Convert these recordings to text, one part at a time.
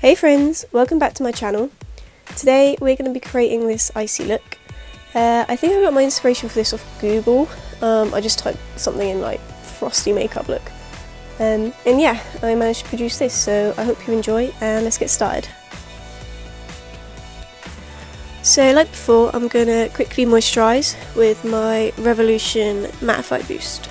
Hey friends, welcome back to my channel. Today we're going to be creating this icy look. I think I got my inspiration for this off Google. I just typed something in like frosty makeup look. And yeah, I managed to produce this, so I hope you enjoy and let's get started. So like before, I'm going to quickly moisturise with my Revolution Mattify Boost.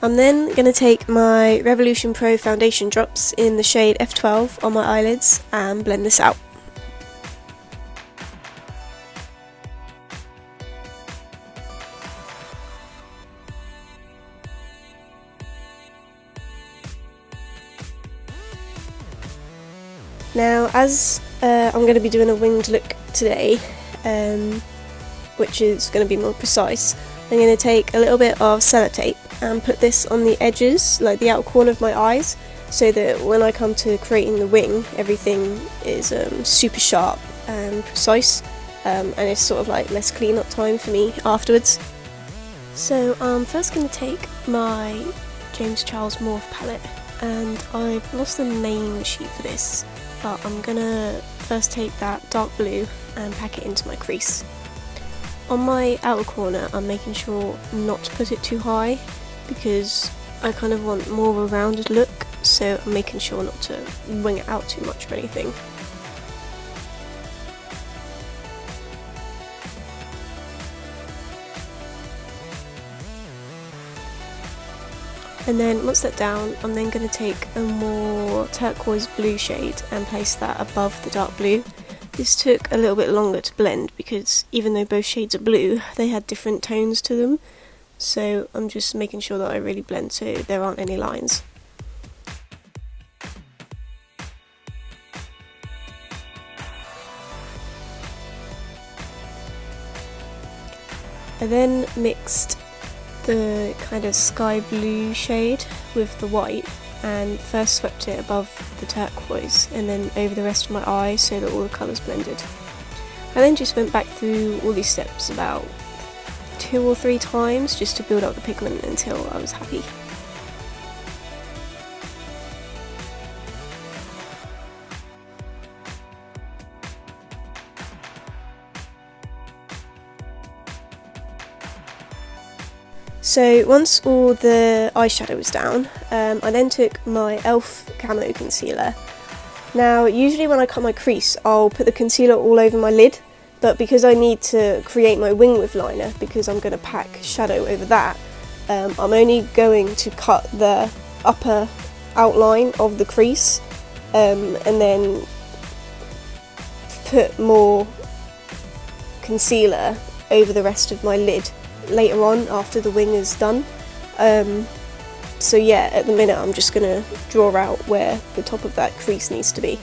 I'm then going to take my Revolution Pro foundation drops in the shade F12 on my eyelids and blend this out. Now, as I'm going to be doing a winged look today, which is going to be more precise, I'm going to take a little bit of sellotape and put this on the edges, like the outer corner of my eyes, so that when I come to creating the wing, everything is super sharp and precise, and it's sort of like less clean up time for me afterwards. So I'm first going to take my James Charles Morphe palette, and I've lost the name sheet for this, but I'm going to first take that dark blue and pack it into my crease. On my outer corner, I'm making sure not to put it too high because I kind of want more of a rounded look, so I'm making sure not to wing it out too much or anything. And then once that's down, I'm then going to take a more turquoise blue shade and place that above the dark blue. This took a little bit longer to blend because even though both shades are blue, they had different tones to them. So I'm just making sure that I really blend so there aren't any lines. I then mixed the kind of sky blue shade with the white and first swept it above the turquoise and then over the rest of my eye so that all the colours blended. I then just went back through all these steps about 2 or 3 times just to build up the pigment until I was happy. So once all the eyeshadow was down, I then took my e.l.f. Camo Concealer. Now usually when I cut my crease I'll put the concealer all over my lid, but because I need to create my wing with liner, because I'm going to pack shadow over that, I'm only going to cut the upper outline of the crease and then put more concealer over the rest of my lid later on after the wing is done. So yeah, at the minute I'm just going to draw out where the top of that crease needs to be.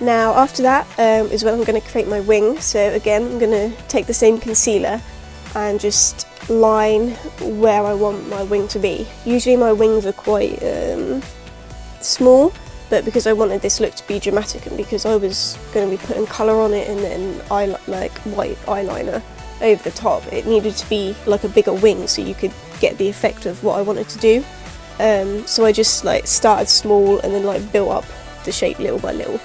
Now after that is when I'm going to create my wing, so again I'm going to take the same concealer and just line where I want my wing to be. Usually my wings are quite small, but because I wanted this look to be dramatic and because I was going to be putting colour on it and then like white eyeliner over the top, it needed to be like a bigger wing so you could get the effect of what I wanted to do. So I just like started small and then like built up the shape little by little.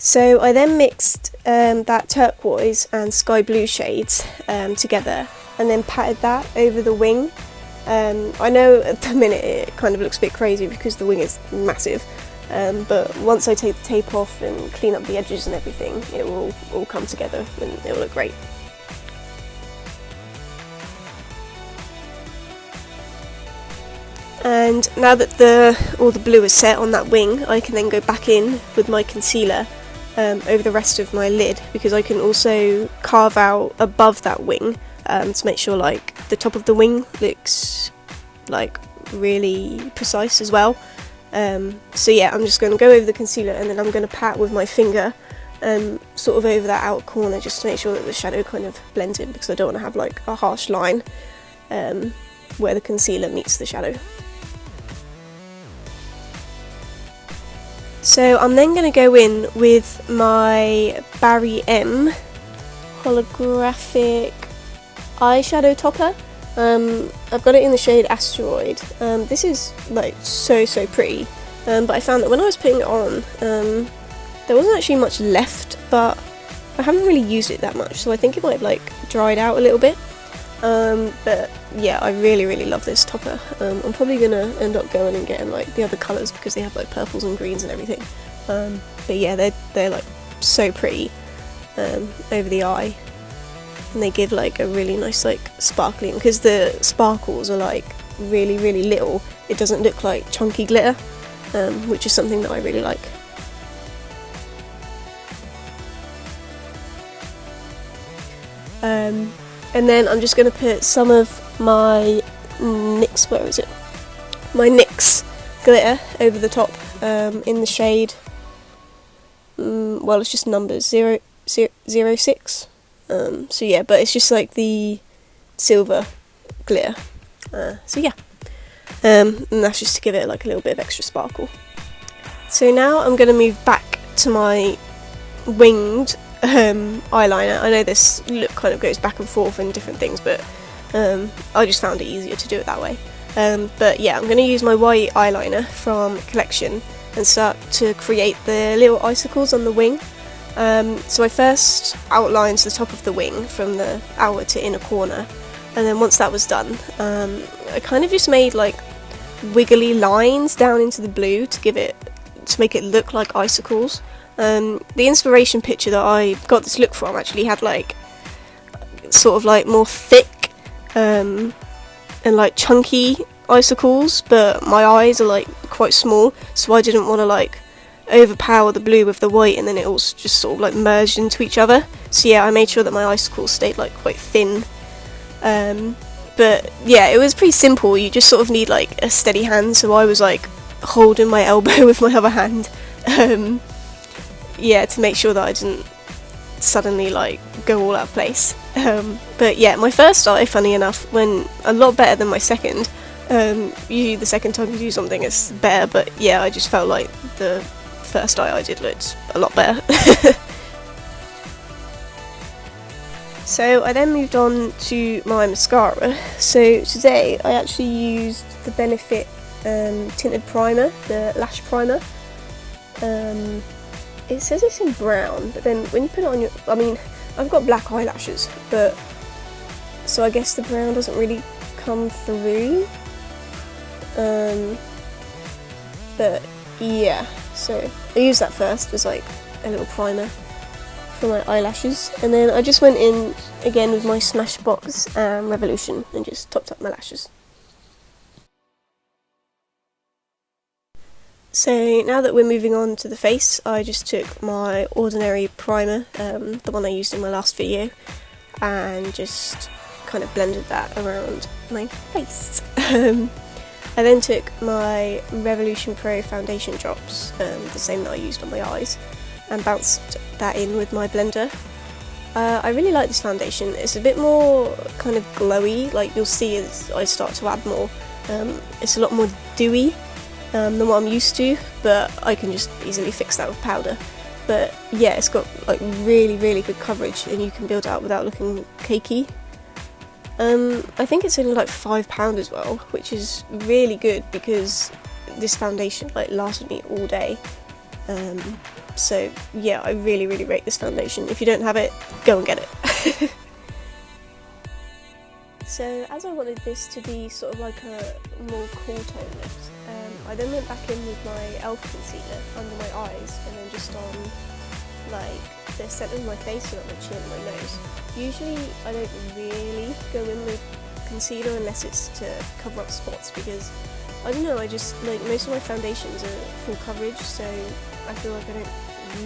So I then mixed that turquoise and sky blue shades together and then patted that over the wing. I know at the minute it kind of looks a bit crazy because the wing is massive, but once I take the tape off and clean up the edges and everything, it will all come together and it will look great. And now that all the blue is set on that wing, I can then go back in with my concealer over the rest of my lid, because I can also carve out above that wing to make sure like the top of the wing looks like really precise as well. So yeah, I'm just going to go over the concealer, and then I'm going to pat with my finger sort of over that outer corner, just to make sure that the shadow kind of blends in, because I don't want to have like a harsh line where the concealer meets the shadow. So I'm then going to go in with my BarryM Holographic eyeshadow topper. I've got it in the shade Asteroid. This is like so pretty, but I found that when I was putting it on, there wasn't actually much left, but I haven't really used it that much, so I think it might have like dried out a little bit. But yeah, I really love this topper. I'm probably gonna end up going and getting like the other colours, because they have like purples and greens and everything. But yeah, they're like so pretty over the eye, and they give like a really nice like sparkling, because the sparkles are like really little. It doesn't look like chunky glitter, which is something that I really like. And then I'm just going to put some of my NYX, my NYX glitter over the top, in the shade, well, it's just numbers, 006, so yeah, but it's just like the silver glitter, so yeah, and that's just to give it like a little bit of extra sparkle. So now I'm going to move back to my winged eyeliner. I know this look kind of goes back and forth in different things, but I just found it easier to do it that way. But yeah, I'm going to use my white eyeliner from Collection and start to create the little icicles on the wing. So I first outlined the top of the wing from the outer to inner corner, and then once that was done, I kind of just made like wiggly lines down into the blue to make it look like icicles. The inspiration picture that I got this look from actually had like sort of like more thick and like chunky icicles, but my eyes are like quite small, so I didn't want to like overpower the blue with the white and then it all just sort of like merged into each other. So yeah, I made sure that my icicles stayed like quite thin. But yeah, it was pretty simple. You just sort of need like a steady hand, so I was like holding my elbow with my other hand, yeah, to make sure that I didn't suddenly like go all out of place. But yeah, my first eye, funny enough, went a lot better than my second. Usually the second time you do something it's better, but yeah, I just felt like the first eye I did looked a lot better. So I then moved on to my mascara. So today I actually used the Benefit tinted primer, the Lash primer. It says it's in brown, but then when you put it on your, I mean, I've got black eyelashes, but so I guess the brown doesn't really come through. But yeah, so I used that first as like a little primer for my eyelashes, and then I just went in again with my Smashbox Revolution and just topped up my lashes. So now that we're moving on to the face, I just took my Ordinary primer, the one I used in my last video, and just kind of blended that around my face. I then took my Revolution Pro foundation drops, the same that I used on my eyes, and bounced that in with my blender. I really like this foundation. It's a bit more kind of glowy, like you'll see as I start to add more. It's a lot more dewy than what I'm used to, but I can just easily fix that with powder. But yeah, it's got like really good coverage, and you can build it out without looking cakey. I think it's only like £5 as well, which is really good because this foundation like lasted me all day. So yeah, I really rate this foundation. If you don't have it, go and get it. So as I wanted this to be sort of like a more cool tone look, I then went back in with my e.l.f. concealer under my eyes, and then just on like the centre of my face, so like my chin and my nose. Usually I don't really go in with concealer unless it's to cover up spots, because I don't know, I just like most of my foundations are full coverage, so I feel like I don't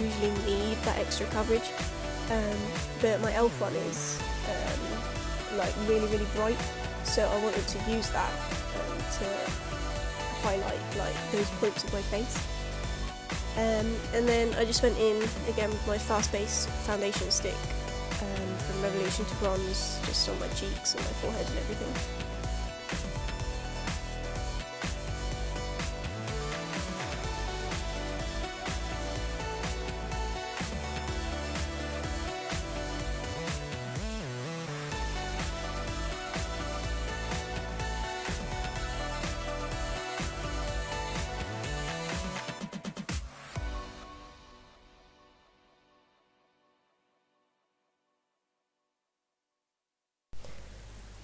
usually need that extra coverage. But my e.l.f. one is like really bright, so I wanted to use that to highlight like those points of my face. And then I just went in again with my Fast Base foundation stick from Revolution to bronze, just on my cheeks and my forehead and everything.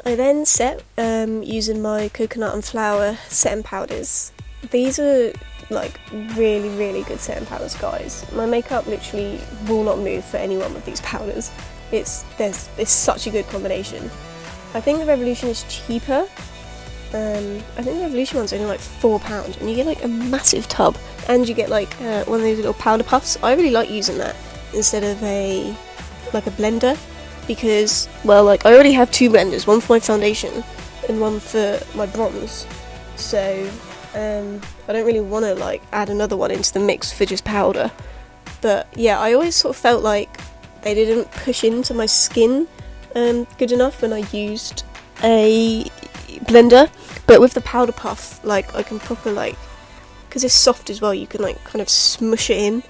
I then set using my coconut and flower setting powders. These are like really good setting powders, guys. My makeup literally will not move for any one of these powders. It's such a good combination. I think the Revolution is cheaper. I think the Revolution one's only like £4, and you get like a massive tub, and you get like one of those little powder puffs. I really like using that instead of a blender. Because, well, like, I already have two blenders, one for my foundation and one for my bronze, so I don't really want to like add another one into the mix for just powder. But yeah, I always sort of felt like they didn't push into my skin good enough when I used a blender, but with the powder puff, like, I can proper, like, because it's soft as well, you can like kind of smush it in,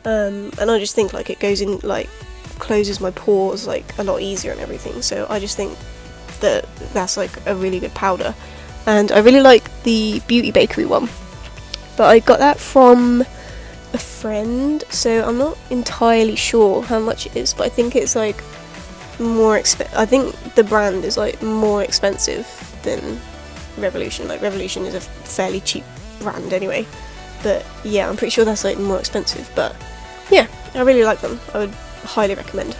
and I just think like it goes in, like, closes my pores like a lot easier and everything, so I just think that that's like a really good powder. And I really like the Beauty Bakerie one, but I got that from a friend, so I'm not entirely sure how much it is, but I think it's like more I think the brand is like more expensive than Revolution. Like, Revolution is a fairly cheap brand anyway, but yeah, I'm pretty sure that's like more expensive. But yeah, I really like them. I would highly recommend.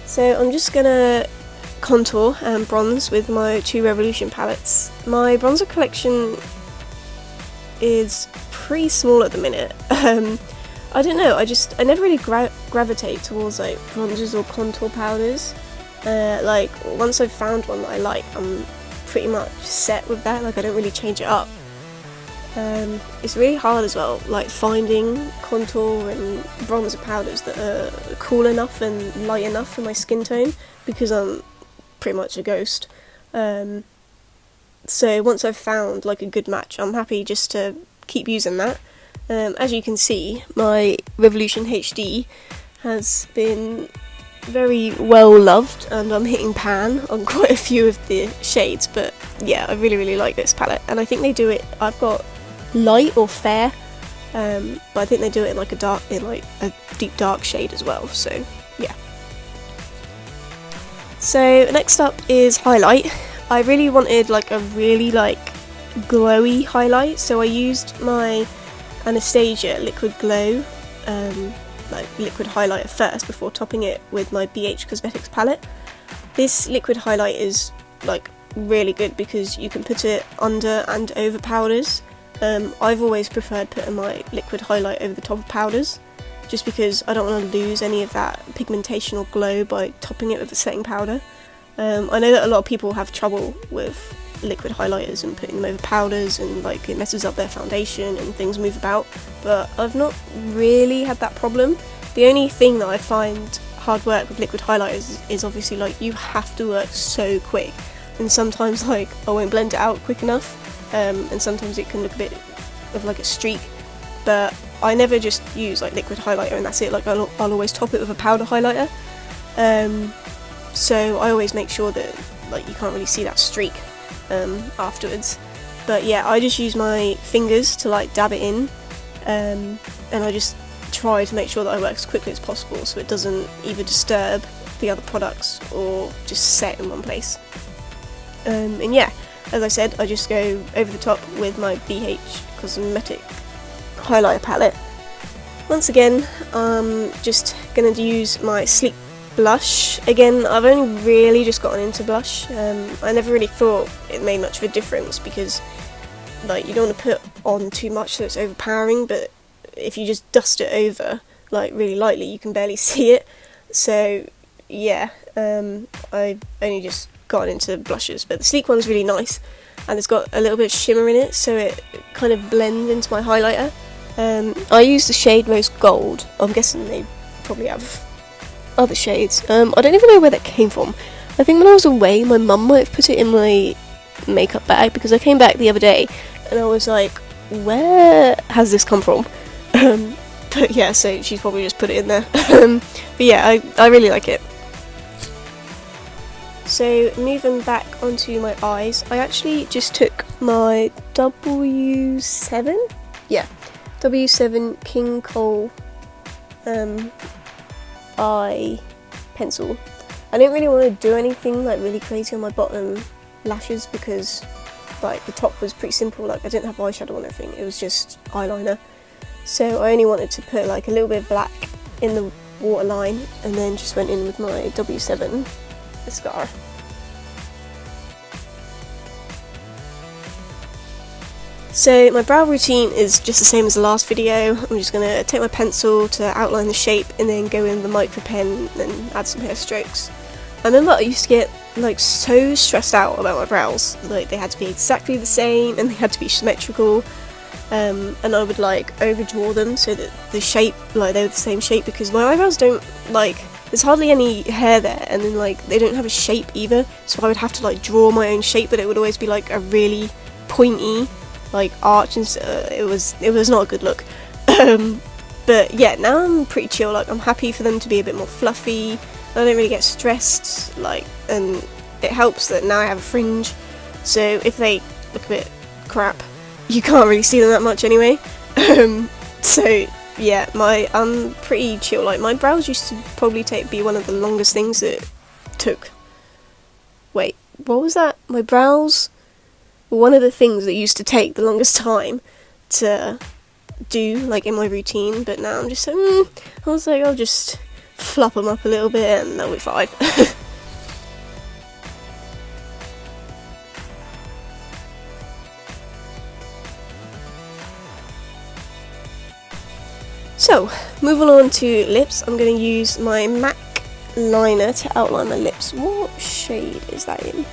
So I'm just gonna contour and bronze with my two Revolution palettes. My bronzer collection is pretty small at the minute. I don't know, I never really gravitate towards like bronzers or contour powders. Like, once I've found one that I like, I'm pretty much set with that. Like, I don't really change it up. It's really hard as well, like finding contour and bronzer powders that are cool enough and light enough for my skin tone, because I'm pretty much a ghost. So once I've found like a good match, I'm happy just to keep using that. As you can see, my Revolution HD has been very well loved, and I'm hitting pan on quite a few of the shades, but yeah, I really like this palette, and I think they do it, I've got light or fair, but I think they do it in like a deep dark shade as well, so yeah. So next up is highlight. I really wanted like a really like glowy highlight, so I used my Anastasia Liquid Glow like liquid highlighter first before topping it with my BH Cosmetics palette. This liquid highlight is like really good because you can put it under and over powders. I've always preferred putting my liquid highlight over the top of powders, just because I don't want to lose any of that pigmentation or glow by topping it with a setting powder. I know that a lot of people have trouble with liquid highlighters and putting them over powders, and like it messes up their foundation and things move about, but I've not really had that problem. The only thing that I find hard work with liquid highlighters is obviously like you have to work so quick, and sometimes like I won't blend it out quick enough, and sometimes it can look a bit of like a streak, but I never just use like liquid highlighter and that's it. Like I'll always top it with a powder highlighter, so I always make sure that like you can't really see that streak afterwards. But yeah, I just use my fingers to like dab it in, and I just try to make sure that I work as quickly as possible so it doesn't either disturb the other products or just set in one place. And yeah, as I said, I just go over the top with my BH Cosmetic highlighter palette. Once again, I'm just going to use my Sleek blush. Again, I've only really just gotten into blush. I never really thought it made much of a difference because like you don't want to put on too much so it's overpowering, but if you just dust it over like really lightly you can barely see it. So yeah, I only just gotten into blushes, but the Sleek one's really nice, and it's got a little bit of shimmer in it, so it kind of blends into my highlighter. I use the shade Rose Gold. I'm guessing they probably have other shades. I don't even know where that came from. I think when I was away, my mum might have put it in my makeup bag, because I came back the other day and I was like, where has this come from? But yeah, so she's probably just put it in there. But yeah, I really like it. So moving back onto my eyes, I actually just took my W7, yeah, W7 King Cole eye pencil. I didn't really want to do anything like really crazy on my bottom lashes, because like the top was pretty simple, like I didn't have eyeshadow on anything, it was just eyeliner. So I only wanted to put like a little bit of black in the waterline, and then just went in with my W7 mascara. So my brow routine is just the same as the last video. I'm just going to take my pencil to outline the shape, and then go in with the micro pen and add some hair strokes. I remember I used to get like so stressed out about my brows, like they had to be exactly the same and they had to be symmetrical, and I would like overdraw them so that the shape, like they were the same shape, because my eyebrows don't, like, there's hardly any hair there, and then like they don't have a shape either, so I would have to like draw my own shape, but it would always be like a really pointy like arch, and it was not a good look. But yeah, now I'm pretty chill, like I'm happy for them to be a bit more fluffy. I don't really get stressed, like, and it helps that now I have a fringe, so if they look a bit crap, you can't really see them that much anyway. So yeah, I'm pretty chill. Like my brows used to probably be one of the longest things that took. Wait, what was that? My brows were one of the things that used to take the longest time to do, like in my routine. But now I'm just I was like, I'll just flop them up a little bit and they'll be fine. So, moving on to lips, I'm going to use my MAC liner to outline my lips. What shade is that in?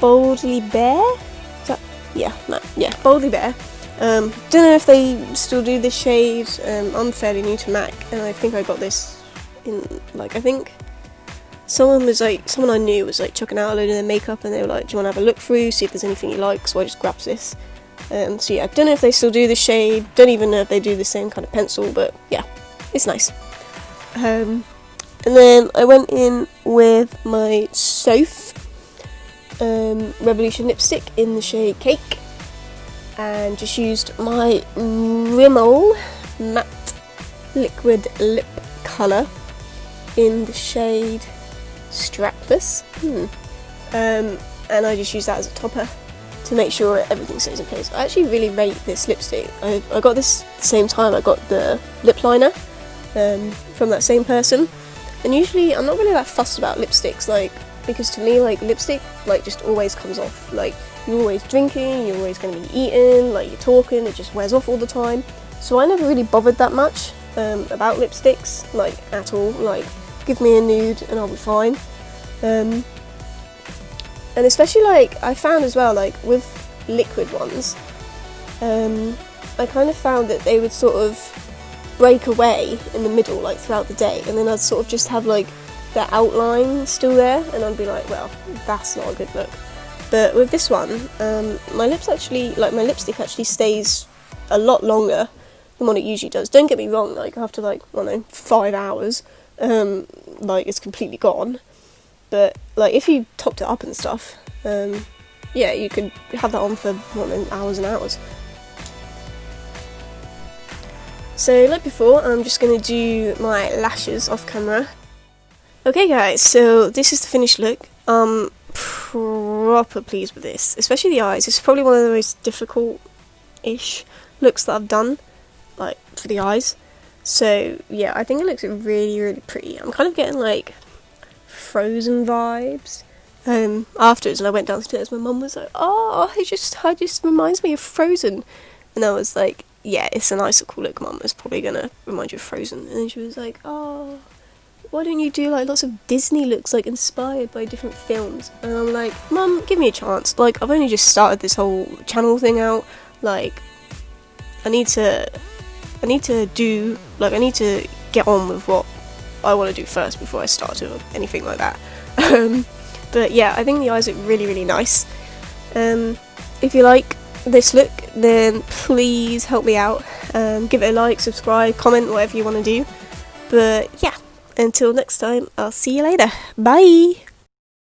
Boldly Bare? Is that? Yeah, no, yeah, Boldly Bare. Don't know if they still do this shade. I'm fairly new to MAC, and I think I got this in, like, I think someone I knew was like chucking out a load of their makeup, and they were like, do you want to have a look through, see if there's anything you like? So I just grabbed this. So yeah, I don't know if they still do the shade, don't even know if they do the same kind of pencil, but yeah, it's nice. And then I went in with my Soph Revolution lipstick in the shade Cake, and just used my Rimmel matte liquid lip colour in the shade Strapless, and I just used that as a topper to make sure everything stays in place. I actually really rate this lipstick. I got this at the same time I got the lip liner from that same person, and usually I'm not really that fussed about lipsticks, like, because to me, like, lipstick like just always comes off. Like, you're always drinking, you're always going to be eating, like you're talking, it just wears off all the time. So I never really bothered that much about lipsticks, like, at all. Like, give me a nude and I'll be fine. And especially, like, I found as well, like, with liquid ones, I kind of found that they would sort of break away in the middle, like, throughout the day, and then I'd sort of just have, like, the outline still there, and I'd be like, well, that's not a good look. But with this one, my lipstick actually stays a lot longer than what it usually does. Don't get me wrong, like, after, like, I don't know, 5 hours, like, it's completely gone. But, like, if you topped it up and stuff, yeah, you could have that on for, hours and hours. So, like before, I'm just going to do my lashes off camera. Okay guys, so this is the finished look. I'm proper pleased with this, especially the eyes. It's probably one of the most difficult-ish looks that I've done, like, for the eyes. So, yeah, I think it looks really, really pretty. I'm kind of getting, like, Frozen vibes. Afterwards, when I went downstairs, my mum was like, "Oh, it just reminds me of Frozen," and I was like, "Yeah, it's an Icicle look, Mum. It's probably gonna remind you of Frozen." And then she was like, "Oh, why don't you do like lots of Disney looks, like inspired by different films? And I'm like, Mum, give me a chance. Like, I've only just started this whole channel thing out. Like, I need to get on with what I want to do first before I start doing anything like that. But yeah, I think the eyes look really, really nice. If you like this look, then please help me out. Give it a like, subscribe, comment, whatever you want to do. But yeah, until next time, I'll see you later. Bye!